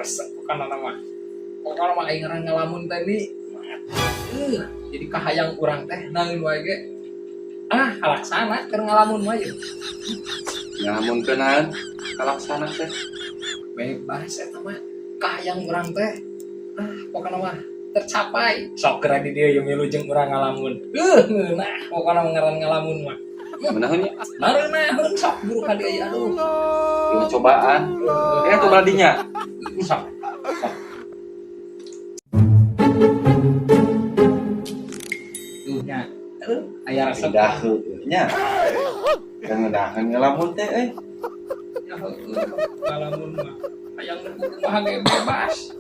resep kana nama. Pokona mah aing ngalamun tadi. Jadi kahayang urang teh naeun wae ge. Kalaksana keur ngalamun mah ye. Ngalamun kenaan kalaksana teh. Bebas eta mah kahayang urang teh. Pokona mah tercapai. Sok kira di dieu milu jeung urang ngalamun. Nah, pokona ngaran ngalamun mah. Menahan ya. Nareun sok buru ka dieu aduh. Lu cobaan. Tuh baladinya. Sok. Nya. Aya resep. Dah nya. Kan ngedahan ngelamun teh Ya, ngalamun mah. Hayang kudu mah ge bebas.